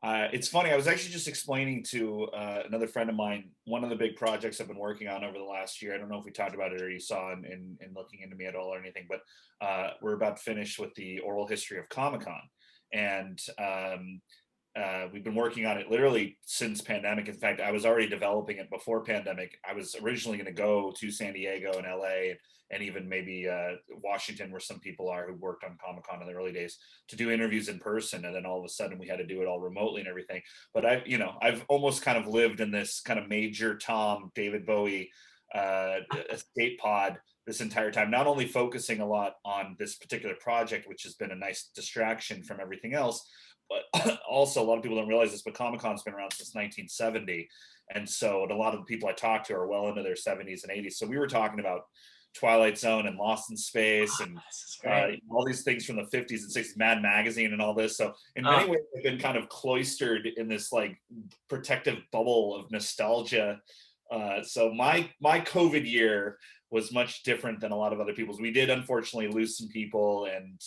It's funny. I was actually just explaining to another friend of mine one of the big projects I've been working on over the last year. I don't know if we talked about it or you saw in looking into me at all or anything, but we're about to finish with the oral history of Comic Con, and we've been working on it literally since pandemic. In fact, I was already developing it before pandemic. I was originally going to go to San Diego and LA and even maybe Washington, where some people are who worked on Comic Con in the early days, to do interviews in person. And then all of a sudden we had to do it all remotely and everything. But I've almost kind of lived in this kind of Major Tom, David Bowie escape pod this entire time, not only focusing a lot on this particular project, which has been a nice distraction from everything else, but also a lot of people don't realize this, but Comic-Con's been around since 1970. And so a lot of the people I talk to are well into their 70s and 80s. So we were talking about Twilight Zone and Lost in Space and all these things from the 50s and 60s, Mad Magazine and all this. So in many ways, I've been kind of cloistered in this like protective bubble of nostalgia. So my COVID year was much different than a lot of other people's. We did unfortunately lose some people, and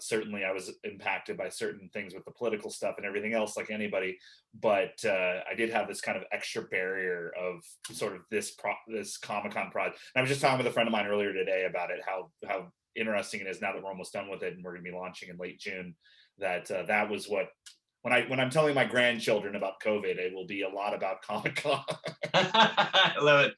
certainly I was impacted by certain things with the political stuff and everything else, like anybody. But I did have this kind of extra barrier of sort of this Comic-Con project. And I was just talking with a friend of mine earlier today about it, how interesting it is now that we're almost done with it and we're going to be launching in late June. That was what. When I'm telling my grandchildren about COVID, it will be a lot about Comic-Con. I love it.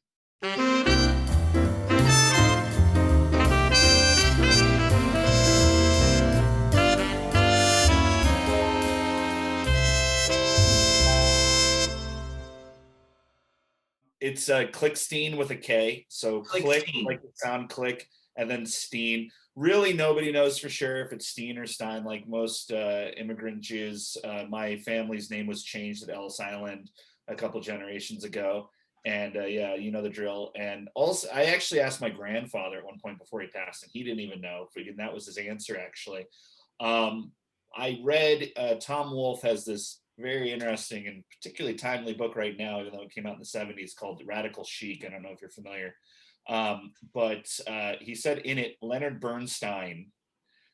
It's Klickstein with a K. So click, Klickstein. like the sound click, and then Steen. Really, nobody knows for sure if it's Steen or Stein. Like most immigrant Jews, my family's name was changed at Ellis Island a couple generations ago. And yeah, you know the drill. And also, I actually asked my grandfather at one point before he passed, and he didn't even know. And that was his answer, actually. I read Tom Wolfe has this very interesting and particularly timely book right now, even though it came out in the 70s, called Radical Chic. I don't know if you're familiar. But he said in it, Leonard Bernstein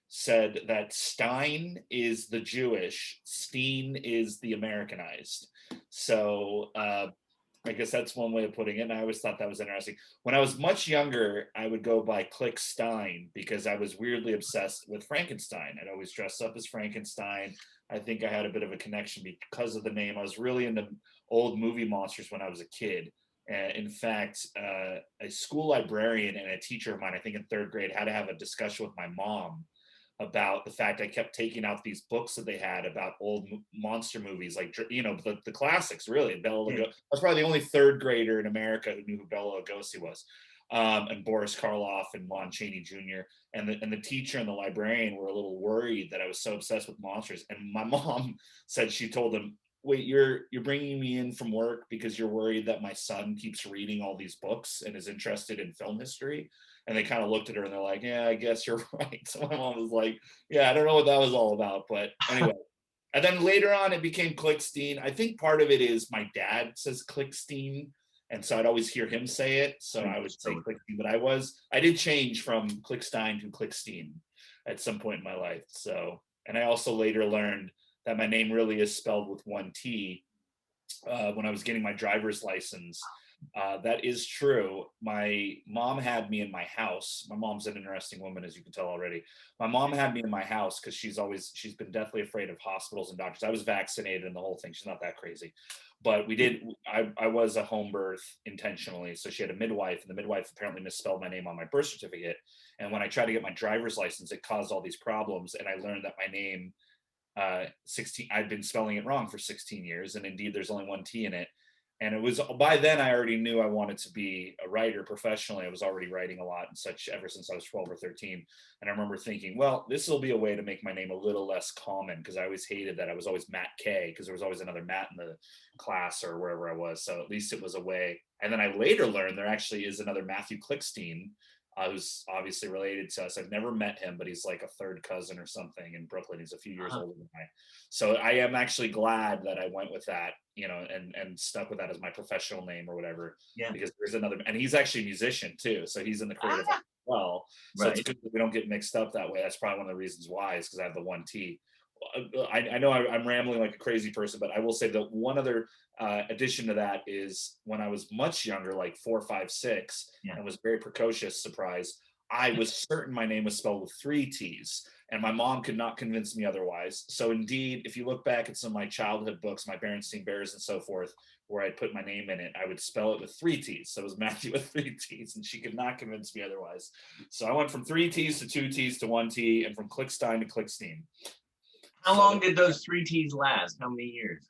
said that Stein is the Jewish, Steen is the Americanized. So I guess that's one way of putting it. And I always thought that was interesting. When I was much younger, I would go by Klickstein because I was weirdly obsessed with Frankenstein. I'd always dress up as Frankenstein. I think I had a bit of a connection because of the name. I was really into old movie monsters when I was a kid. In fact, a school librarian and a teacher of mine, I think in third grade, had to have a discussion with my mom about the fact I kept taking out these books that they had about old monster movies, like, the classics, really. Bela Lugosi. I was probably the only third grader in America who knew who Bela Lugosi was. And Boris Karloff and Lon Chaney Jr. And the teacher and the librarian were a little worried that I was so obsessed with monsters. And my mom said she told them, "Wait, you're bringing me in from work because you're worried that my son keeps reading all these books and is interested in film history?" And they kind of looked at her and they're like, "Yeah, I guess you're right." So my mom was like, "Yeah, I don't know what that was all about." But anyway. And then later on, it became Klickstein. I think part of it is my dad says Klickstein. And so I'd always hear him say it. So I would say Klickstein, but I did change from Klickstein to Klickstein at some point in my life. So, and I also later learned that my name really is spelled with one T when I was getting my driver's license. That is true. My mom had me in my house. My mom's an interesting woman, as you can tell already. My mom had me in my house because she's been deathly afraid of hospitals and doctors. I was vaccinated and the whole thing. She's not that crazy. But I was a home birth intentionally. So she had a midwife, and the midwife apparently misspelled my name on my birth certificate. And when I tried to get my driver's license, it caused all these problems. And I learned that my name, 16, I'd been spelling it wrong for 16 years. And indeed, there's only one T in it. And it was by then I already knew I wanted to be a writer professionally. I was already writing a lot and such ever since I was 12 or 13. And I remember thinking, well, this will be a way to make my name a little less common, because I always hated that I was always Matt K, because there was always another Matt in the class or wherever I was. So at least it was a way. And then I later learned there actually is another Mathew Klickstein, who's obviously related to us. I've never met him, but he's like a third cousin or something in Brooklyn. He's a few years older than I. So I am actually glad that I went with that, and stuck with that as my professional name or whatever. Yeah. Because there's another, and he's actually a musician too. So he's in the creative as well. So It's good that we don't get mixed up that way. That's probably one of the reasons why, is because I have the one T. I know I'm rambling like a crazy person, but I will say that one other addition to that is when I was much younger, like 4, 5, 6, Yeah. and was very precocious, surprise, I was certain my name was spelled with 3 T's, and my mom could not convince me otherwise. So indeed, if you look back at some of my childhood books, my Berenstain Bears and so forth, where I'd put my name in it, I would spell it with 3 T's. So it was Matthew with 3 T's, and she could not convince me otherwise. So I went from 3 T's to 2 T's to 1 T, and from Klickstein to Klickstein. How So long did those 3 T's last? How many years?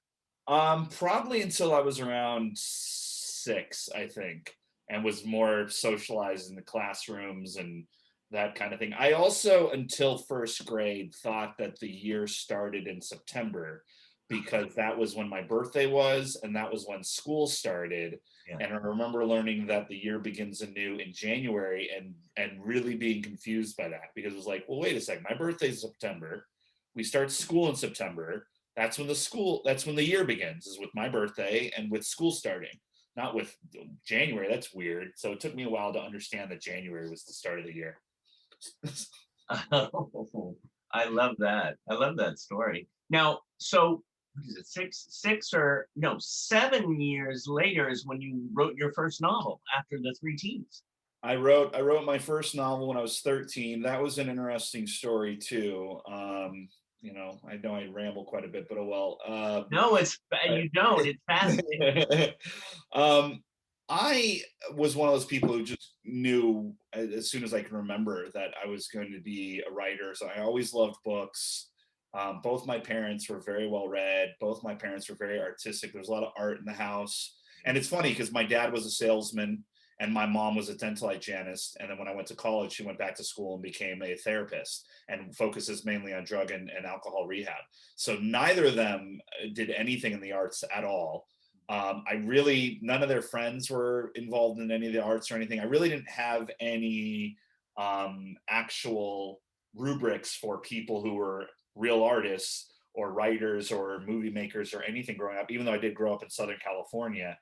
probably until I was around 6, I think, and was more socialized in the classrooms and that kind of thing. I also, until first grade, thought that the year started in September because that was when my birthday was, and that was when school started. Yeah. And I remember learning that the year begins anew in January, and really being confused by that because it was like, well, wait a second, my birthday's September. We start school in September. That's when the year begins, is with my birthday and with school starting, not with January. That's weird. So it took me a while to understand that January was the start of the year. Oh, I love that. I love that story. Now, so what is it? Six or no, 7 years later is when you wrote your first novel after the 3 T's. I wrote my first novel when I was 13. That was an interesting story too. I know I ramble quite a bit, but oh well. No, it's you don't. It's fascinating. um, I was one of those people who just knew as soon as I can remember that I was going to be a writer. So I always loved books. Both my parents were very well read. Both my parents were very artistic. There was a lot of art in the house. And it's funny because my dad was a salesman and my mom was a dental hygienist. And then when I went to college, she went back to school and became a therapist and focuses mainly on drug and alcohol rehab. So neither of them did anything in the arts at all. None of their friends were involved in any of the arts or anything. I really didn't have any actual rubrics for people who were real artists or writers or movie makers or anything growing up, even though I did grow up in Southern California.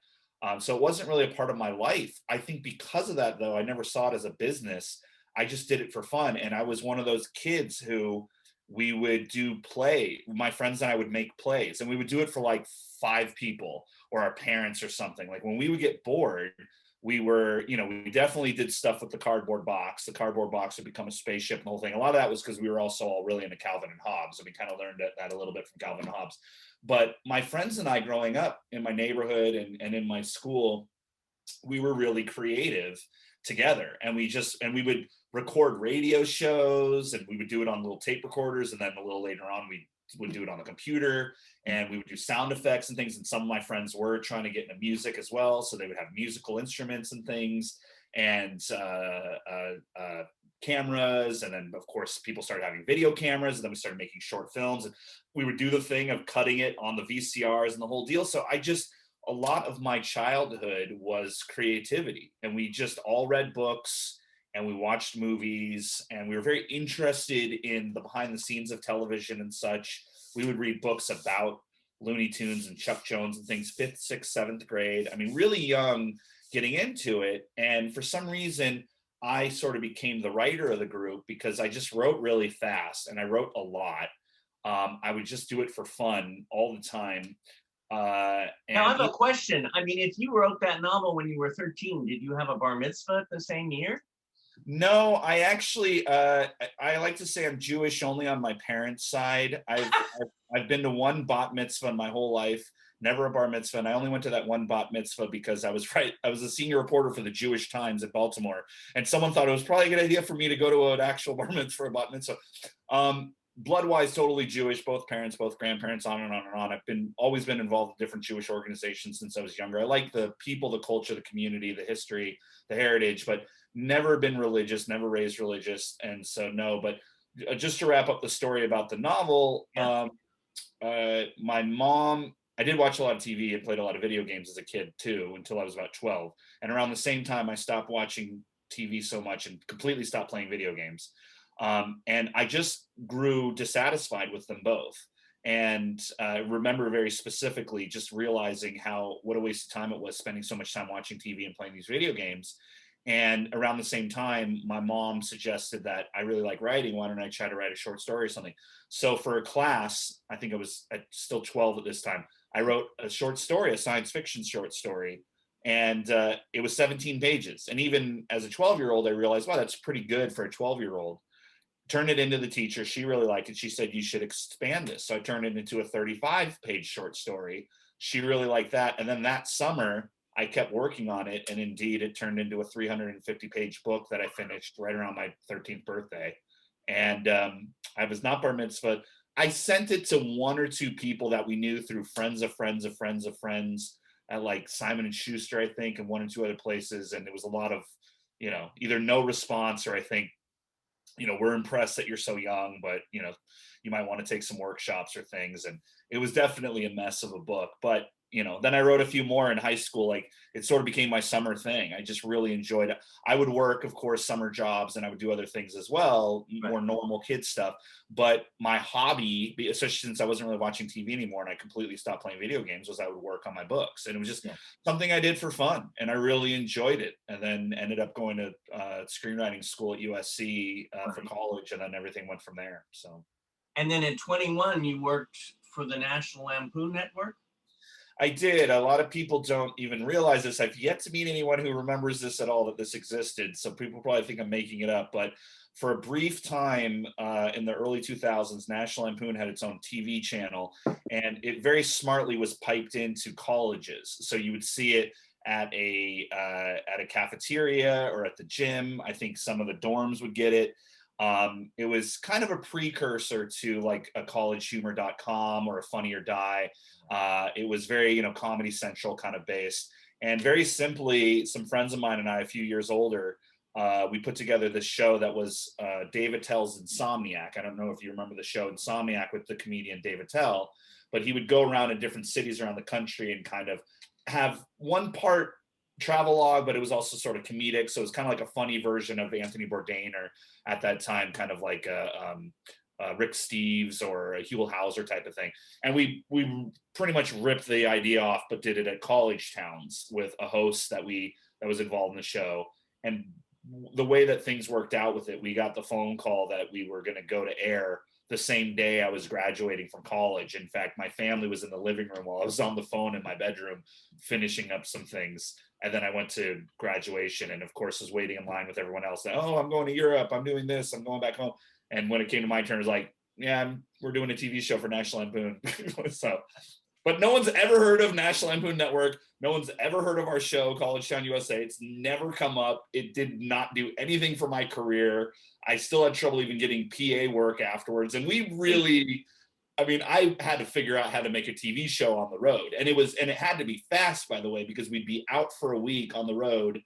So it wasn't really a part of my life. I think because of that, though, I never saw it as a business. I just did it for fun. And I was one of those kids who we would do play. My friends and I would make plays, and we would do it for like 5 people or our parents or something. Like when we would get bored, we definitely did stuff with the cardboard box. The cardboard box would become a spaceship and the whole thing. A lot of that was because we were also all really into Calvin and Hobbes, and we kind of learned that a little bit from Calvin and Hobbes. But my friends and I growing up in my neighborhood and in my school, we were really creative together, and we would record radio shows, and we would do it on little tape recorders, and then a little later on we would do it on the computer, and we would do sound effects and things. And some of my friends were trying to get into music as well, so they would have musical instruments and things, and cameras. And then of course people started having video cameras, and then we started making short films, and we would do the thing of cutting it on the VCRs and the whole deal. So a lot of my childhood was creativity, and we just all read books and we watched movies, and we were very interested in the behind the scenes of television and such. We would read books about Looney Tunes and Chuck Jones and things, 5th, 6th, 7th grade. I mean, really young, getting into it. And for some reason, I sort of became the writer of the group because I just wrote really fast, and I wrote a lot. I would just do it for fun all the time. Now I have a question. I mean, if you wrote that novel when you were 13, did you have a bar mitzvah the same year? No, I actually, I like to say I'm Jewish only on my parents' side. I've been to one bat mitzvah in my whole life, never a bar mitzvah, and I only went to that one bat mitzvah because I was a senior reporter for the Jewish Times in Baltimore, and someone thought it was probably a good idea for me to go to an actual bar mitzvah or a bat mitzvah. Blood-wise, totally Jewish, both parents, both grandparents, on and on and on. I've always been involved in different Jewish organizations since I was younger. I like the people, the culture, the community, the history, the heritage, but never been religious, never raised religious. And so, no, but just to wrap up the story about the novel, Yeah. my mom, I did watch a lot of TV and played a lot of video games as a kid too, until I was about 12. And around the same time, I stopped watching TV so much and completely stopped playing video games. And I just grew dissatisfied with them both. And I remember very specifically just realizing what a waste of time it was spending so much time watching TV and playing these video games. And around the same time, my mom suggested that I really like writing. Why don't I try to write a short story or something? So for a class, I think I was still 12 at this time, I wrote a short story, a science fiction short story. And it was 17 pages. And even as a 12-year-old, I realized, wow, that's pretty good for a 12-year-old. Turned it into the teacher. She really liked it. She said, you should expand this. So I turned it into a 35-page short story. She really liked that. And then that summer, I kept working on it. And indeed, it turned into a 350-page book that I finished right around my 13th birthday. And I was not bar mitzvah. I sent it to one or two people that we knew through friends of friends of friends of friends at like Simon and Schuster, I think, and one or two other places. And it was a lot of, either no response, or I think, we're impressed that you're so young, but you might want to take some workshops or things. And it was definitely a mess of a book. But then I wrote a few more in high school. Like, it sort of became my summer thing. I just really enjoyed it. I would work, of course, summer jobs, and I would do other things as well, more normal kid stuff. But my hobby, especially since I wasn't really watching TV anymore and I completely stopped playing video games, was I would work on my books. And it was just something I did for fun, and I really enjoyed it. And then ended up going to screenwriting school at USC for college, and then everything went from there. So. And then at 21, you worked for the National Lampoon Network? I did. A lot of people don't even realize this. I've yet to meet anyone who remembers this at all, that this existed. So people probably think I'm making it up. But for a brief time in the early 2000s, National Lampoon had its own TV channel, and it very smartly was piped into colleges. So you would see it at a cafeteria or at the gym. I think some of the dorms would get it. It was kind of a precursor to like a collegehumor.com or a Funny or Die. It was very, Comedy Central kind of based. And very simply, some friends of mine and I, a few years older, we put together this show that was Dave Attell's Insomniac. I don't know if you remember the show Insomniac with the comedian Dave Attell, but he would go around in different cities around the country and kind of have one part travelogue, but it was also sort of comedic. So it was kind of like a funny version of Anthony Bourdain, or at that time, kind of like a Rick Steves or a Huell Hauser type of thing. And we pretty much ripped the idea off, but did it at college towns with a host that was involved in the show. And the way that things worked out with it, we got the phone call that we were going to go to air the same day I was graduating from college. In fact, my family was in the living room while I was on the phone in my bedroom finishing up some things. And then I went to graduation, and of course was waiting in line with everyone else. That, oh, I'm going to Europe, I'm doing this, I'm going back home. And when it came to my turn, it was like, yeah, we're doing a TV show for National Lampoon. So, but no one's ever heard of National Lampoon Network. No one's ever heard of our show, College Town USA. It's never come up. It did not do anything for my career. I still had trouble even getting PA work afterwards. And we really, I had to figure out how to make a TV show on the road. And it had to be fast, by the way, because we'd be out for a week on the road.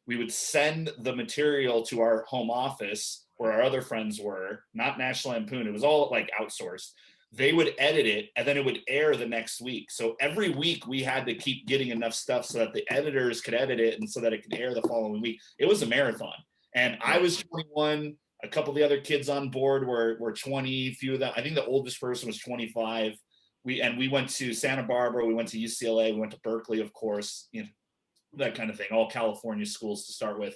We would send the material to our home office where our other friends were, not National Lampoon. It was all like outsourced. They would edit it, and then it would air the next week. So every week we had to keep getting enough stuff so that the editors could edit it and so that it could air the following week. It was a marathon. And I was 21. A couple of the other kids on board were 20. Few of them, I think the oldest person was 25. We went to Santa Barbara. We went to UCLA. We went to Berkeley, of course, that kind of thing. All California schools to start with.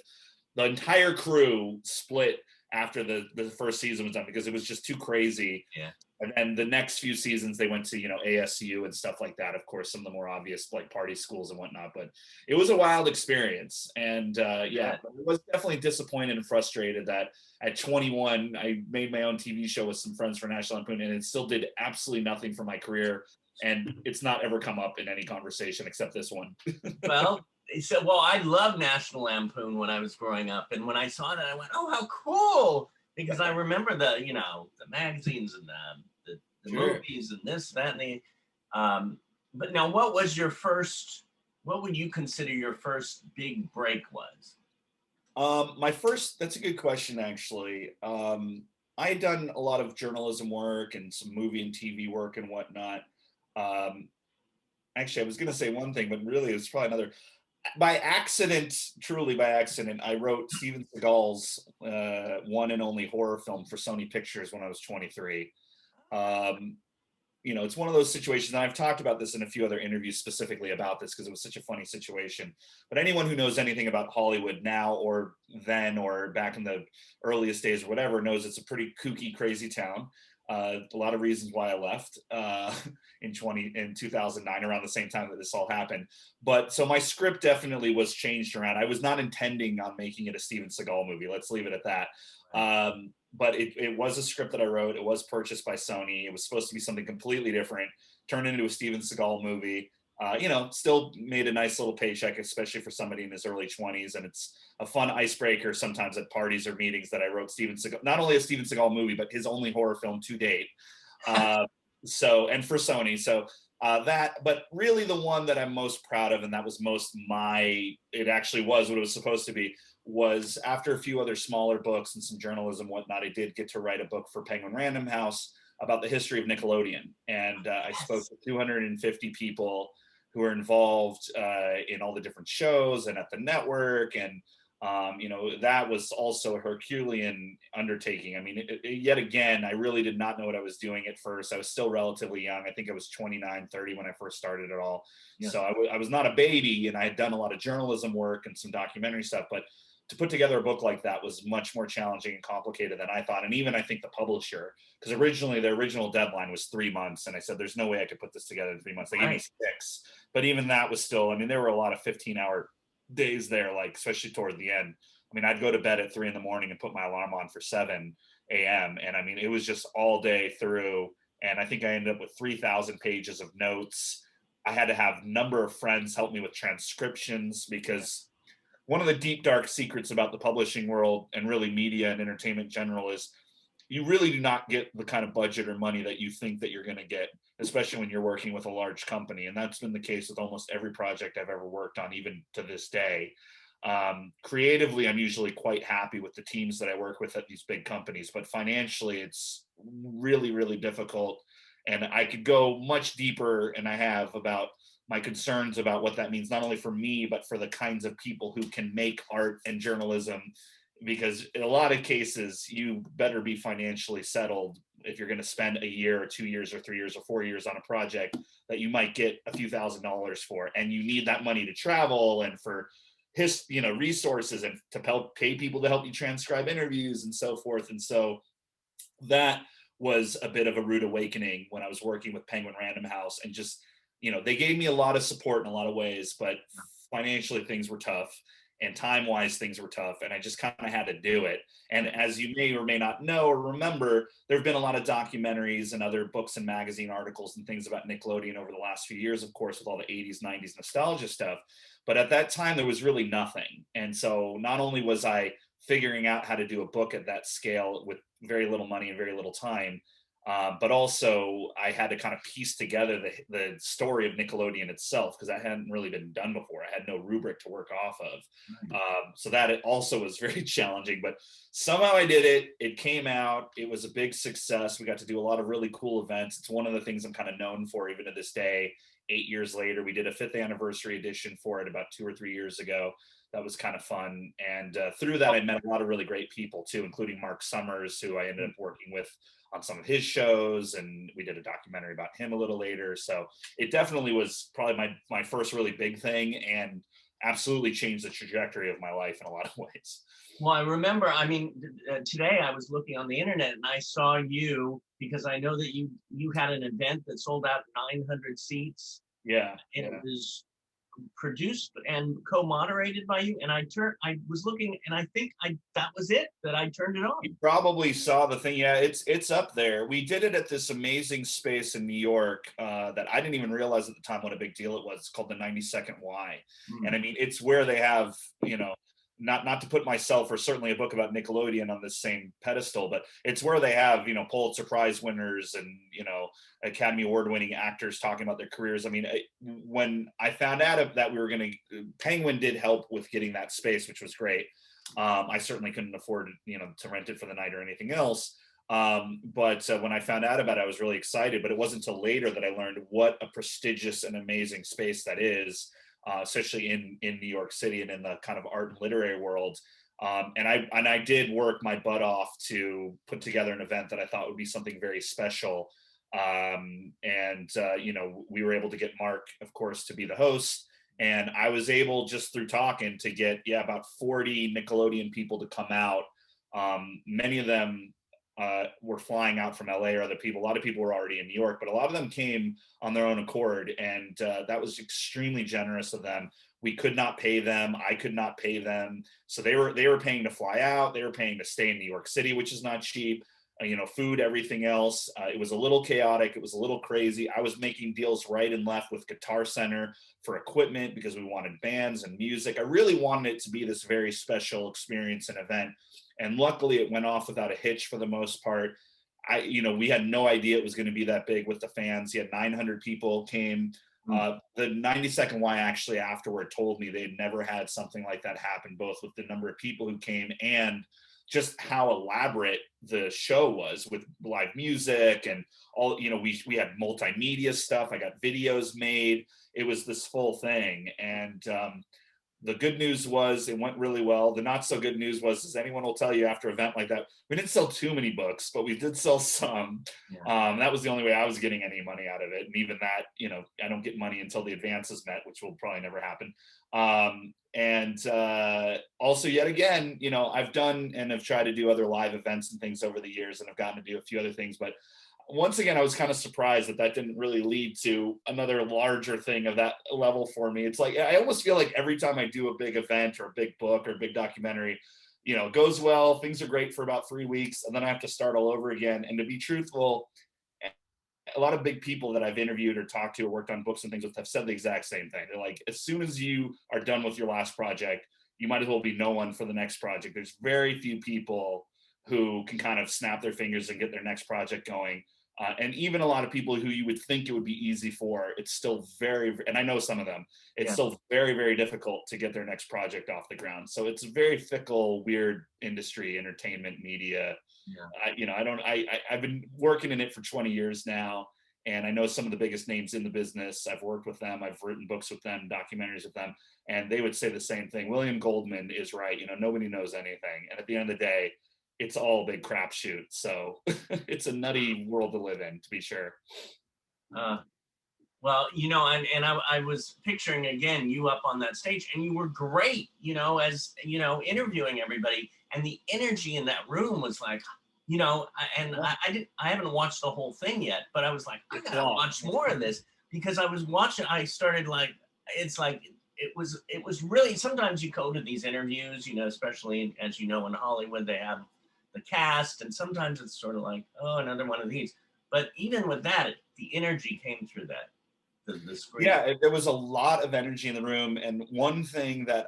The entire crew split after the first season was done because it was just too crazy. Yeah. And then the next few seasons they went to, ASU and stuff like that. Of course, some of the more obvious like party schools and whatnot, but it was a wild experience. And it was definitely disappointed and frustrated that at 21, I made my own TV show with some friends for National Lampoon, and it still did absolutely nothing for my career. And it's not ever come up in any conversation except this one. Well, I loved National Lampoon when I was growing up. And when I saw that, I went, oh, how cool. Because I remember the magazines and the Sure. movies and this, that, and the, but now what would you consider your first big break was? That's a good question, actually. I had done a lot of journalism work and some movie and TV work and whatnot. Actually, I was going to say one thing, but really it's probably another. Truly by accident, I wrote Steven Seagal's one and only horror film for Sony Pictures when I was 23. it's one of those situations, and I've talked about this in a few other interviews specifically about this because it was such a funny situation. But anyone who knows anything about Hollywood now or then or back in the earliest days or whatever knows it's a pretty kooky, crazy town. A lot of reasons why I left in 2009, around the same time that this all happened. But so my script definitely was changed around. I was not intending on making it a Steven Seagal movie. Let's leave it at that. But it was a script that I wrote. It was purchased by Sony. It was supposed to be something completely different, turned into a Steven Seagal movie. Still made a nice little paycheck, especially for somebody in his early 20s. And it's a fun icebreaker sometimes at parties or meetings that I wrote Steven Seagal, not only a Steven Seagal movie, but his only horror film to date. And for Sony. But really the one that I'm most proud of, and that was it actually was what it was supposed to be, was after a few other smaller books and some journalism, whatnot, I did get to write a book for Penguin Random House about the history of Nickelodeon. And I spoke to 250 people who were involved in all the different shows and at the network. And, that was also a Herculean undertaking. I mean, yet again, I really did not know what I was doing at first. I was still relatively young. I think I was 29, 30 when I first started it all. Yeah. So I was not a baby, and I had done a lot of journalism work and some documentary stuff, but to put together a book like that was much more challenging and complicated than I thought. And even I think the publisher, because originally the original deadline was 3 months. And I said, there's no way I could put this together in 3 months. They gave me 6, but even that was still, I mean, there were a lot of 15-hour days there, like especially toward the end. I mean, I'd go to bed at 3 a.m. and put my alarm on for 7 a.m. And I mean, it was just all day through. And I think I ended up with 3,000 pages of notes. I had to have a number of friends help me with transcriptions, because one of the deep, dark secrets about the publishing world and really media and entertainment in general is you really do not get the kind of budget or money that you think that you're going to get, especially when you're working with a large company. And that's been the case with almost every project I've ever worked on, even to this day. Creatively, I'm usually quite happy with the teams that I work with at these big companies, but financially, it's really, really difficult. And I could go much deeper, and I have, about my concerns about what that means, not only for me, but for the kinds of people who can make art and journalism, because in a lot of cases, you better be financially settled if you're going to spend a year or 2 years or 3 years or 4 years on a project that you might get a few $1,000s for. And you need that money to travel and for resources and to pay people to help you transcribe interviews and so forth. And so that was a bit of a rude awakening when I was working with Penguin Random House, and just, they gave me a lot of support in a lot of ways, but financially things were tough, and time-wise things were tough, and I just kind of had to do it. And as you may or may not know or remember, there have been a lot of documentaries and other books and magazine articles and things about Nickelodeon over the last few years, of course, with all the 80s, 90s nostalgia stuff. But at that time, there was really nothing. And so not only was I figuring out how to do a book at that scale with very little money and very little time, but also I had to kind of piece together the story of Nickelodeon itself, because that hadn't really been done before. I had no rubric to work off of. So that it also was very challenging, but somehow I did it. It came out. It was a big success. We got to do a lot of really cool events. It's one of the things I'm kind of known for, even to this day. 8 years later, we did a 5th anniversary edition for it about 2 or 3 years ago. That was kind of fun. And through that, I met a lot of really great people too, including Mark Summers, who I ended up working with on some of his shows. And we did a documentary about him a little later. So it definitely was probably my first really big thing, and absolutely changed the trajectory of my life in a lot of ways. Well, I remember, today I was looking on the internet and I saw you, because I know that you had an event that sold out 900 seats. Yeah. And it was produced and co-moderated by you, and I was looking, and I think that was it, that I turned it on. You probably saw the thing. Yeah, it's up there. We did it at this amazing space in New York that I didn't even realize at the time what a big deal it was. It's called the 92nd Y. And I mean, it's where they have, not to put myself or certainly a book about Nickelodeon on the same pedestal, but it's where they have, Pulitzer Prize winners and, Academy Award winning actors talking about their careers. I mean, when I found out that we were Penguin did help with getting that space, which was great. I certainly couldn't afford, to rent it for the night or anything else. But when I found out about it, I was really excited, but it wasn't until later that I learned what a prestigious and amazing space that is. Especially in New York City and in the kind of art and literary world. And I did work my butt off to put together an event that I thought would be something very special. You know, we were able to get Mark, of course, to be the host. And I was able, just through talking, to get, yeah, about 40 Nickelodeon people to come out. Many of them were flying out from LA or other people. A lot of people were already in New York, but a lot of them came on their own accord. And that was extremely generous of them. We could not pay them. I could not pay them. So they were paying to fly out. They were paying to stay in New York City, which is not cheap. You know, food, everything else. It was a little chaotic. It was a little crazy. I was making deals right and left with Guitar Center for equipment because we wanted bands and music. I really wanted it to be this very special experience and event. And luckily it went off without a hitch for the most part. You know, we had no idea it was going to be that big with the fans. He had 900 people came. The 92nd Y actually afterward told me they'd never had something like that happen, both with the number of people who came and just how elaborate the show was with live music and all. You know, we had multimedia stuff. I got videos made. It was this full thing. And the good news was it went really well. The not so good news was, as anyone will tell you after an event like that, we didn't sell too many books, but we did sell some. Yeah. That was the only way I was getting any money out of it. And even that, you know, I don't get money until the advance is met, which will probably never happen. Also, yet again, you know, I've done and have tried to do other live events and things over the years, and I've gotten to do a few other things, but once again, I was kind of surprised that that didn't really lead to another larger thing of that level for me. It's like, I almost feel like every time I do a big event or a big book or a big documentary, you know, it goes well, things are great for about 3 weeks, and then I have to start all over again. And to be truthful, a lot of big people that I've interviewed or talked to or worked on books and things with have said the exact same thing. They're like, as soon as you are done with your last project, you might as well be no one for the next project. There's very few people who can kind of snap their fingers and get their next project going. And even a lot of people who you would think it would be easy for, it's still very, and I know some of them, it's Yeah. still very, very difficult to get their next project off the ground. So it's a very fickle, weird industry, entertainment, media. Yeah. You know, I've been working in it for 20 years now, and I know some of the biggest names in the business. I've worked with them. I've written books with them, documentaries with them, and they would say the same thing. William Goldman is right. You know, nobody knows anything. And at the end of the day, it's all a big crapshoot. So it's a nutty world to live in, to be sure. Uh, well, you know, and I was picturing again you up on that stage, and you were great, you know, as you know, interviewing everybody, and the energy in that room was like, you know, I haven't watched the whole thing yet, but I was like, I gotta watch more of this because I was watching. I started like, it's like it was really. Sometimes you go to these interviews, you know, especially as you know in Hollywood, they have the cast, and sometimes it's sort of like, oh, another one of these. But even with that, the energy came through that the screen. Yeah, there was a lot of energy in the room, and one thing that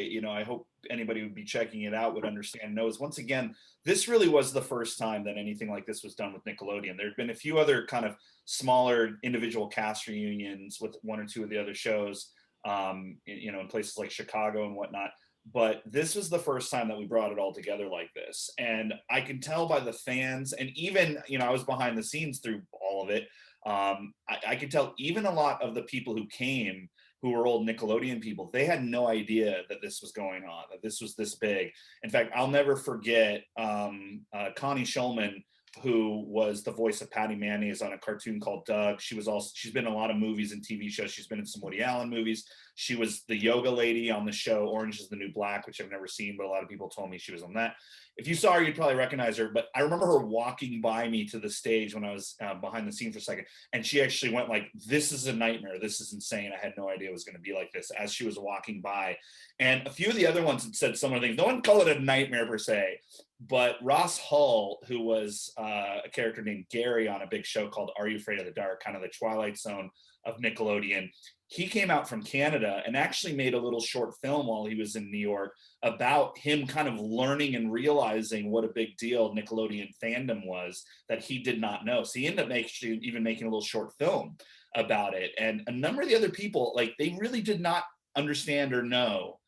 you know, I hope anybody would be checking it out would understand and know is, once again, this really was the first time that anything like this was done with Nickelodeon. There'd been a few other kind of smaller individual cast reunions with one or two of the other shows, you know, in places like Chicago and whatnot. But this was the first time that we brought it all together like this. And I can tell by the fans, and even, you know, I was behind the scenes through all of it. I could tell even a lot of the people who came, who were old Nickelodeon people, they had no idea that this was going on, that this was this big. In fact, I'll never forget Connie Shulman, who was the voice of Patty Mayonnaise on a cartoon called Doug. She's been in a lot of movies and TV shows. She's been in some Woody Allen movies. She was the yoga lady on the show Orange is the New Black, which I've never seen, but a lot of people told me she was on that. If you saw her, you'd probably recognize her. But I remember her walking by me to the stage when I was behind the scene for a second, and she actually went like, "This is a nightmare. This is insane. I had no idea it was going to be like this," as she was walking by. And a few of the other ones had said similar things. No one called it a nightmare per se, but Ross Hull, who was a character named Gary on a big show called Are You Afraid of the Dark, kind of the Twilight Zone of Nickelodeon, he came out from Canada and actually made a little short film while he was in New York about him kind of learning and realizing what a big deal Nickelodeon fandom was that he did not know. So he ended up actually even making a little short film about it. And a number of the other people, like, they really did not understand or know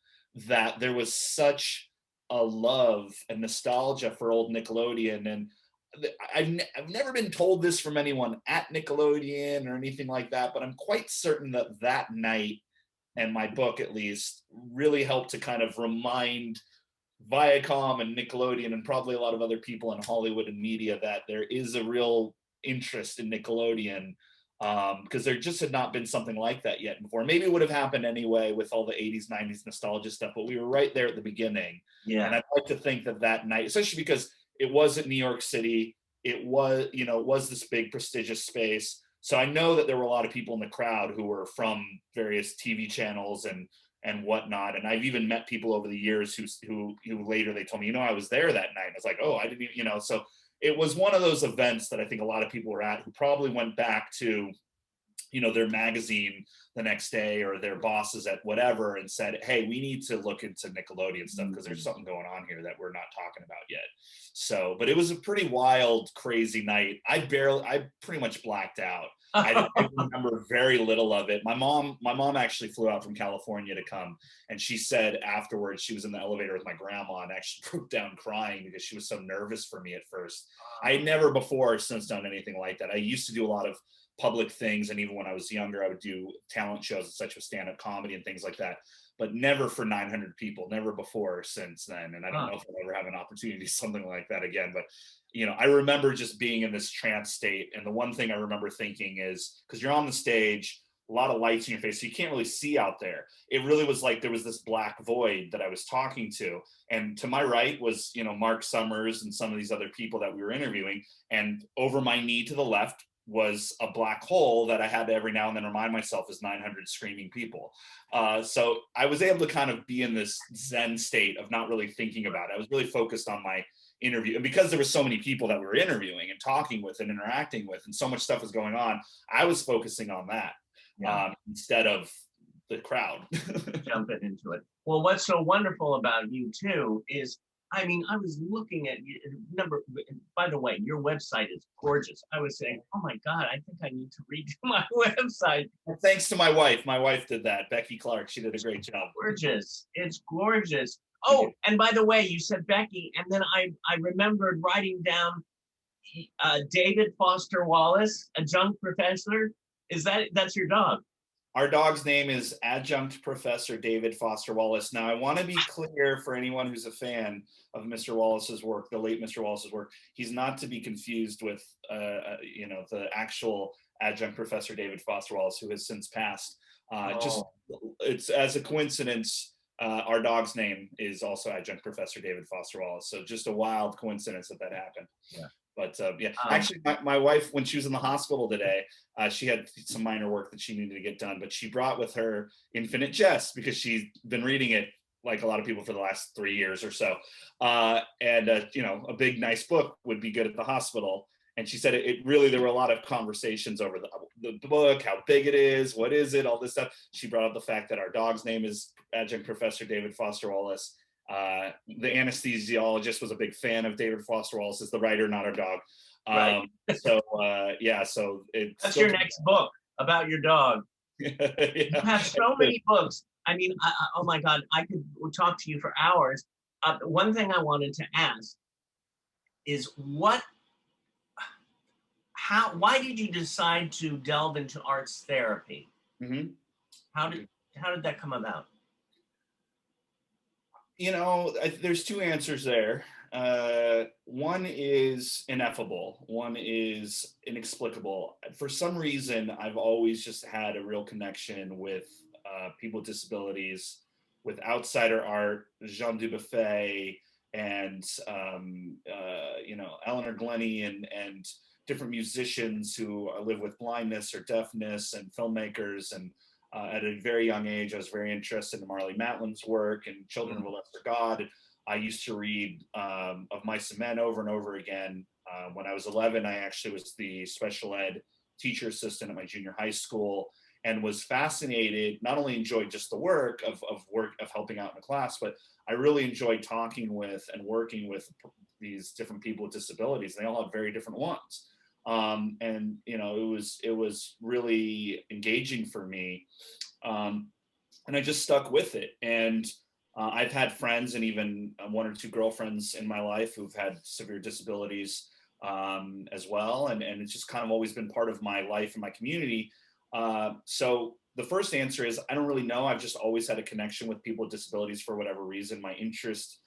that there was such a love and nostalgia for old Nickelodeon. And I've never been told this from anyone at Nickelodeon or anything like that, but I'm quite certain that that night, and my book at least, really helped to kind of remind Viacom and Nickelodeon and probably a lot of other people in Hollywood and media that there is a real interest in Nickelodeon, because there just had not been something like that yet before. Maybe it would have happened anyway with all the 80s, 90s nostalgia stuff, but we were right there at the beginning. Yeah. And I'd like to think that that night, especially because it was in New York City, it was, it was this big prestigious space. So I know that there were a lot of people in the crowd who were from various TV channels and whatnot. And I've even met people over the years who later they told me, I was there that night. I was like, oh, I didn't even, so it was one of those events that I think a lot of people were at who probably went back to, their magazine the next day or their bosses at whatever and said, hey, we need to look into Nickelodeon stuff because there's something going on here that we're not talking about yet. So, but it was a pretty wild, crazy night. I pretty much blacked out. I remember very little of it. My mom actually flew out from California to come, and she said afterwards she was in the elevator with my grandma and actually broke down crying because she was so nervous for me at first. I had never before or since done anything like that. I used to do a lot of public things, and even when I was younger, I would do talent shows and such with stand-up comedy and things like that, but never for 900 people, never before or since then. And I don't know if I'll ever have an opportunity to do something like that again, but I remember just being in this trance state. And the one thing I remember thinking is, because you're on the stage, a lot of lights in your face, so you can't really see out there. It really was like there was this black void that I was talking to. And to my right was, Mark Summers and some of these other people that we were interviewing. And over my knee to the left was a black hole that I had to every now and then remind myself is 900 screaming people. So I was able to kind of be in this Zen state of not really thinking about it. I was really focused on my interview. And because there were so many people that we were interviewing and talking with and interacting with, and so much stuff was going on, I was focusing on that instead of the crowd. Jumping into it. Well, what's so wonderful about you too is, I was looking at you, by the way, your website is gorgeous. I was saying, oh my God, I think I need to redo my website. Thanks to my wife. My wife did that. Becky Clark. She did a great job. Gorgeous. It's gorgeous. Oh, and by the way, you said Becky, and then I remembered writing down David Foster Wallace, adjunct professor. That's your dog? Our dog's name is Adjunct Professor David Foster Wallace. Now, I want to be clear for anyone who's a fan of Mr. Wallace's work, the late Mr. Wallace's work. He's not to be confused with, the actual Adjunct Professor David Foster Wallace, who has since passed. Just it's as a coincidence. Our dog's name is also Adjunct Professor David Foster Wallace. So just a wild coincidence that happened. Yeah. But actually, my wife, when she was in the hospital today, she had some minor work that she needed to get done, but she brought with her Infinite Jest because she's been reading it like a lot of people for the last 3 years or so. A big, nice book would be good at the hospital. And she said it really, there were a lot of conversations over the book, how big it is, what is it, all this stuff. She brought up the fact that our dog's name is Adjunct Professor David Foster Wallace. The anesthesiologist was a big fan of David Foster Wallace as the writer, not our dog. Right. So that's your next book about your dog. Yeah. You have so many books. Oh my God, I could talk to you for hours. One thing I wanted to ask is why did you decide to delve into arts therapy? Mm-hmm. How did that come about? There's two answers there. One is ineffable. One is inexplicable. For some reason, I've always just had a real connection with people with disabilities, with outsider art, Jean Dubuffet, and Eleanor Glennie, and different musicians who live with blindness or deafness, and filmmakers. And at a very young age, I was very interested in Marley Matlin's work and Children of a Lesser God. I used to read Of Mice and Men over and over again. When I was 11, I actually was the special ed teacher assistant at my junior high school, and was fascinated, not only enjoyed just the work of helping out in the class, but I really enjoyed talking with and working with these different people with disabilities. They all have very different ones. It was really engaging for me. And I just stuck with it. And I've had friends and even one or two girlfriends in my life who've had severe disabilities as well. And it's just kind of always been part of my life and my community. So the first answer is, I don't really know. I've just always had a connection with people with disabilities for whatever reason. My interest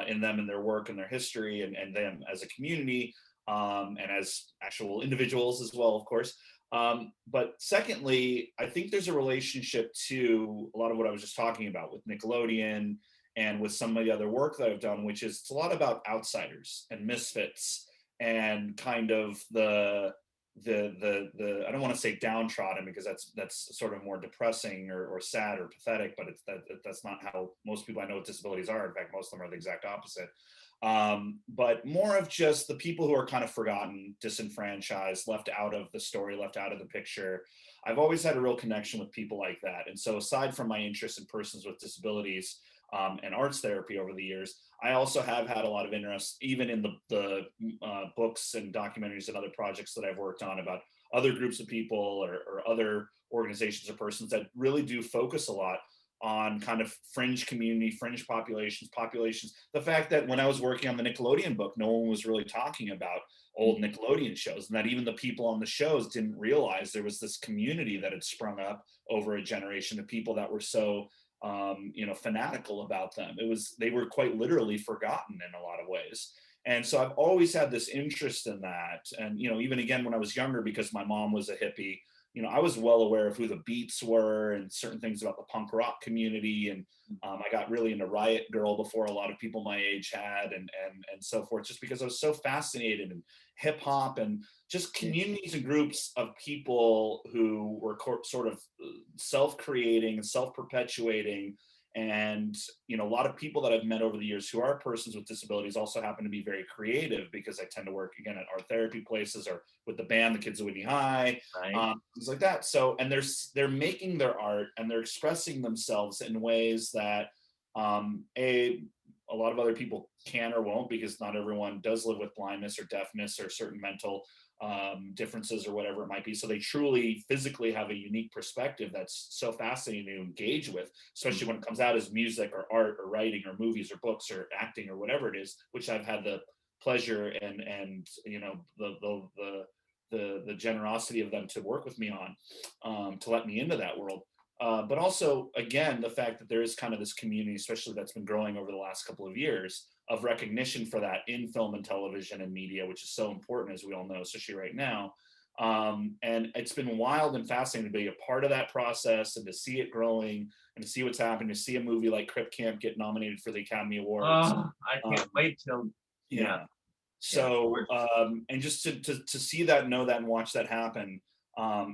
in them and their work and their history and them as a community and as actual individuals as well, of course. But secondly, I think there's a relationship to a lot of what I was just talking about with Nickelodeon and with some of the other work that I've done, which is it's a lot about outsiders and misfits and kind of the I don't want to say downtrodden because that's sort of more depressing or sad or pathetic, but that's not how most people I know with disabilities are. In fact, most of them are the exact opposite. But more of just the people who are kind of forgotten, disenfranchised, left out of the story, left out of the picture. I've always had a real connection with people like that. And so, aside from my interest in persons with disabilities and arts therapy over the years, I also have had a lot of interest, even in the books and documentaries and other projects that I've worked on about other groups of people or other organizations or persons that really do focus a lot on kind of fringe community, fringe populations. The fact that when I was working on the Nickelodeon book, no one was really talking about old Nickelodeon shows, and that even the people on the shows didn't realize there was this community that had sprung up over a generation of people that were so fanatical about them. They were quite literally forgotten in a lot of ways. And so I've always had this interest in that. And, even again, when I was younger, because my mom was a hippie, I was well aware of who the Beats were and certain things about the punk rock community. And I got really into Riot Girl before a lot of people my age had, and so forth, just because I was so fascinated in hip hop and just communities and groups of people who were sort of self-creating and self-perpetuating. And a lot of people that I've met over the years who are persons with disabilities also happen to be very creative, because I tend to work again at art therapy places or with the band, the Kids of Whitney High, Right. things like that. So, and they're making their art and they're expressing themselves in ways that a lot of other people can or won't, because not everyone does live with blindness or deafness or certain mental differences or whatever it might be. So they truly physically have a unique perspective that's so fascinating to engage with, especially when it comes out as music or art or writing or movies or books or acting or whatever it is, which I've had the pleasure and the generosity of them to work with me on, to let me into that world. But also, again, the fact that there is kind of this community, especially that's been growing over the last couple of years, of recognition for that in film and television and media, which is so important, as we all know, especially right now. And it's been wild and fascinating to be a part of that process and to see it growing and to see what's happening, to see a movie like Crip Camp get nominated for the Academy Awards. Oh, I can't Um, wait till, yeah, yeah. yeah. So, and just to see that, know that, and watch that happen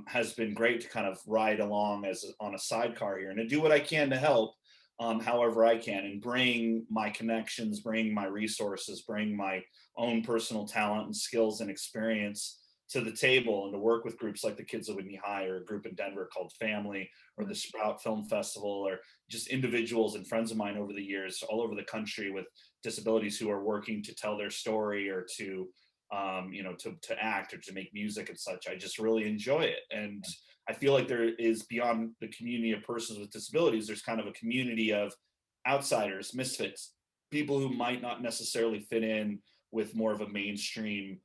has been great to kind of ride along as on a sidecar here and to do what I can to help, however I can, and bring my connections, bring my resources, bring my own personal talent and skills and experience to the table, and to work with groups like the Kids of Whitney High, or a group in Denver called Family, or the Sprout Film Festival, or just individuals and friends of mine over the years all over the country with disabilities who are working to tell their story or to to act or to make music and such. I just really enjoy it. And I feel like there is, beyond the community of persons with disabilities, there's kind of a community of outsiders, misfits, people who might not necessarily fit in with more of a mainstream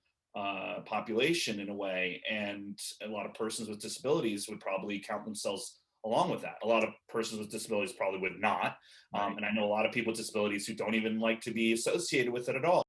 population in a way. And a lot of persons with disabilities would probably count themselves along with that. A lot of persons with disabilities probably would not. Right. And I know a lot of people with disabilities who don't even like to be associated with it at all.